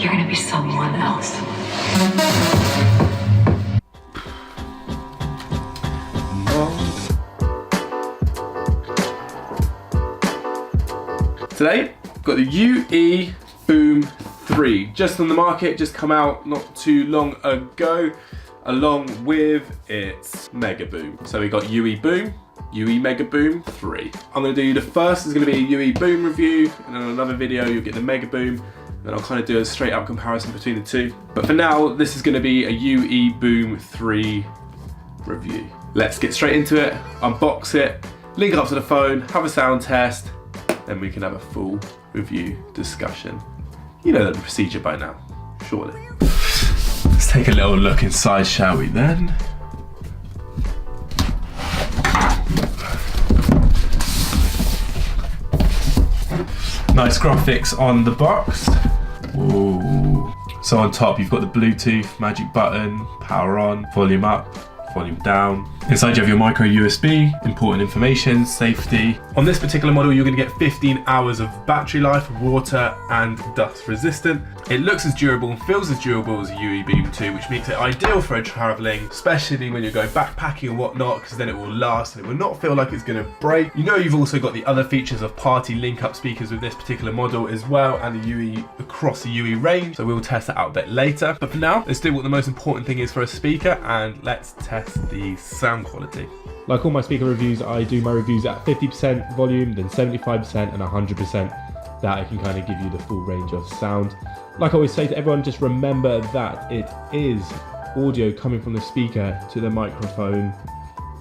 you're gonna be someone else. Today, I've got the UE Boom 3, just on the market, just come out not too long ago, along with its Mega Boom. So we got UE Boom, UE Mega Boom 3. I'm gonna do the first is gonna be a UE Boom review, and then in another video you'll get the Mega Boom, and I'll kind of do a straight up comparison between the two. But for now, this is gonna be a UE Boom 3 review. Let's get straight into it, unbox it, link it up to the phone, have a sound test, then we can have a full review discussion. You know the procedure by now, surely. Let's take a little look inside, shall we then? Nice graphics on the box. Ooh. So on top you've got the Bluetooth magic button, power on, volume up, volume down. Inside you have your micro USB, important information, safety. On this particular model, you're gonna get 15 hours of battery life, water and dust resistant. It looks as durable and feels as durable as a UE Boom 2, which makes it ideal for traveling, especially when you're going backpacking and whatnot, because then it will last and it will not feel like it's gonna break. You know you've also got the other features of party link-up speakers with this particular model as well, and the UE across the UE range, so we'll test that out a bit later. But for now, let's do what the most important thing is for a speaker, and let's test the sound quality. Like all my speaker reviews, I do my reviews at 50% volume, then 75% and 100%. That I can kind of give you the full range of sound. Like I always say to everyone, just remember that it is audio coming from the speaker to the microphone,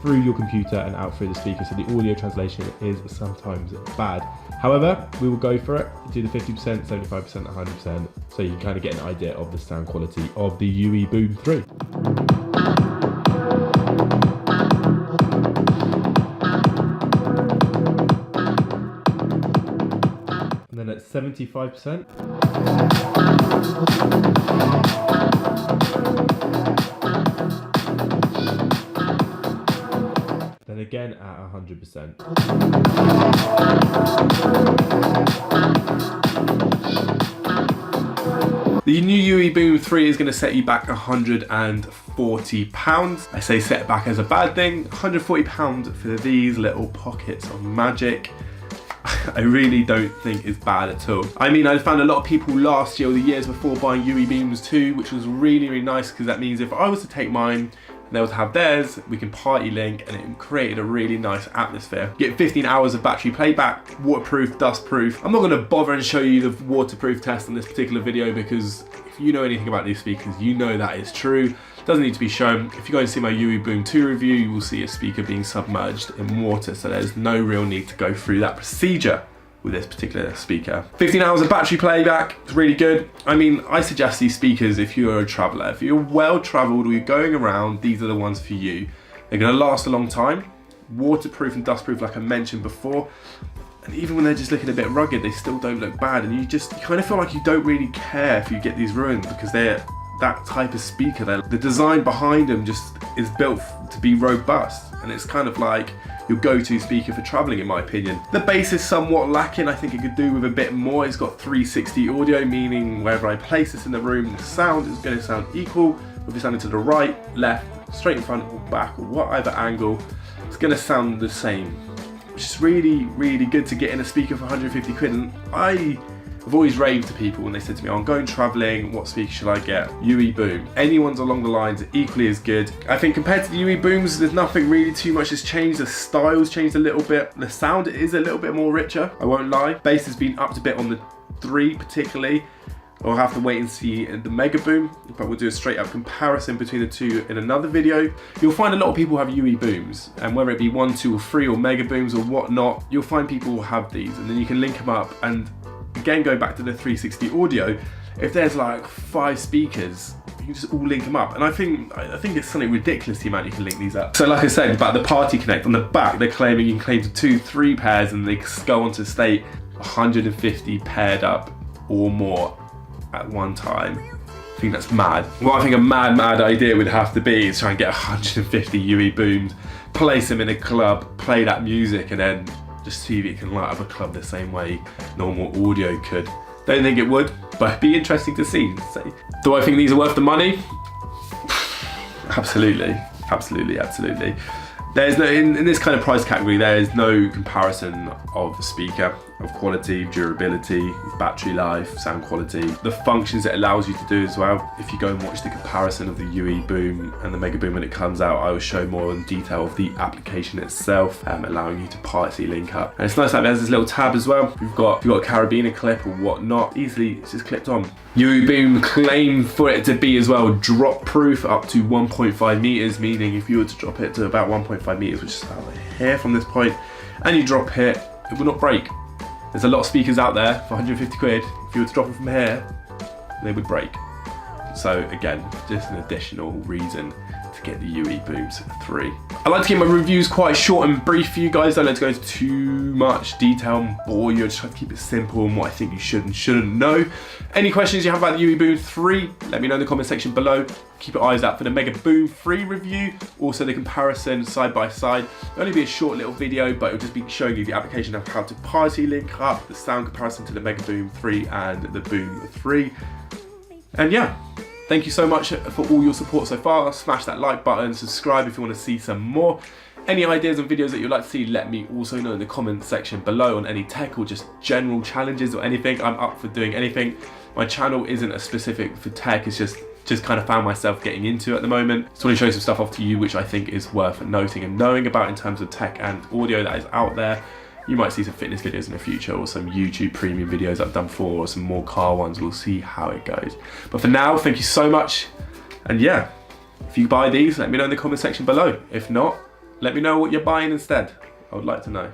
through your computer and out through the speaker, so the audio translation is sometimes bad. However, we will go for it, do the 50%, 75%, 100%, so you can kind of get an idea of the sound quality of the UE Boom 3. And then at 75%. Then again at 100%. The new UE Boom 3 is going to set you back £140. I say set back as a bad thing. £140 for these little pockets of magic. I really don't think it's bad at all. I mean, I found a lot of people last year or the years before buying UE Booms 2, which was really, really nice, because that means if I was to take mine and they were to have theirs, we can party link, and it created a really nice atmosphere. Get 15 hours of battery playback, waterproof, dust proof. I'm not gonna bother and show you the waterproof test in this particular video, because if you know anything about these speakers, you know that is true. Doesn't need to be shown. If you go and see my UE Boom 2 review, you will see a speaker being submerged in water, so there's no real need to go through that procedure with this particular speaker. 15 hours of battery playback, it's really good. I mean, I suggest these speakers if you're a traveler. If you're well traveled or you're going around, these are the ones for you. They're gonna last a long time. Waterproof and dustproof, like I mentioned before. And even when they're just looking a bit rugged, they still don't look bad. And you kind of feel like you don't really care if you get these ruined, because they're that type of speaker. The design behind them just is built to be robust, and it's kind of like your go-to speaker for traveling, in my opinion. The bass is somewhat lacking. I think it could do with a bit more. It's got 360 audio, meaning wherever I place this in the room, the sound is going to sound equal. If it's sounding to the right, left, straight in front or back, or whatever angle, it's going to sound the same, which is really, really good to get in a speaker for 150 quid. And I've always raved to people when they said to me, oh, I'm going traveling, what speaker should I get? UE Boom. Anyone's along the lines are equally as good. I think compared to the UE Booms, there's nothing really too much has changed. The style's changed a little bit. The sound is a little bit more richer, I won't lie. Bass has been upped a bit on the 3 particularly. I'll have to wait and see the Mega Boom, but we'll do a straight up comparison between the two in another video. You'll find a lot of people have UE Booms, and whether it be 1, 2 or 3 or Mega Booms or whatnot, you'll find people will have these, and then you can link them up. And again, going back to the 360 audio, if there's like 5 speakers, you can just all link them up. And I think it's something ridiculous the amount you can link these up. So like I said about the Party Connect, on the back they're claiming you can claim to 2, 3 pairs, and they go on to state 150 paired up or more at one time. I think that's mad. What I think a mad idea would have to be is try and get 150 UE Booms, place them in a club, play that music, and then just see if it can light up a club the same way normal audio could. Don't think it would, but it'd be interesting to see. So, do I think these are worth the money? Absolutely, absolutely, absolutely. There's no, in this kind of price category, there is no comparison of speaker, of quality, durability, battery life, sound quality, the functions it allows you to do as well. If you go and watch the comparison of the UE Boom and the Mega Boom when it comes out, I will show more in detail of the application itself, allowing you to party link up. And it's nice that there's this little tab as well. If you've got a carabiner clip or whatnot, easily it's just clipped on. UE Boom claim for it to be as well drop proof up to 1.5 meters, meaning if you were to drop it to about 1.5 meters, which is about here from this point, and you drop it, it will not break. There's a lot of speakers out there for 150 quid. If you were to drop them from here, they would break. So again, just an additional reason to get the UE Booms 3. I like to keep my reviews quite short and brief for you guys. Don't like to go into too much detail and bore you. I just try to keep it simple and what I think you should and shouldn't know. Any questions you have about the UE Boom 3, let me know in the comment section below. Keep your eyes out for the Mega Boom 3 review, also the comparison side by side. It'll only be a short little video, but it'll just be showing you the application of how to party link up, the sound comparison to the Mega Boom 3 and the Boom 3. And yeah, thank you so much for all your support so far. Smash that like button, subscribe if you want to see some more. Any ideas and videos that you'd like to see, let me also know in the comment section below on any tech or just general challenges or anything. I'm up for doing anything. My channel isn't a specific for tech, it's just kind of found myself getting into at the moment. So I want to show some stuff off to you which I think is worth noting and knowing about in terms of tech and audio that is out there. You might see some fitness videos in the future or some YouTube premium videos I've done before or some more car ones. We'll see how it goes. But for now, thank you so much. And yeah, if you buy these, let me know in the comment section below. If not, let me know what you're buying instead. I would like to know.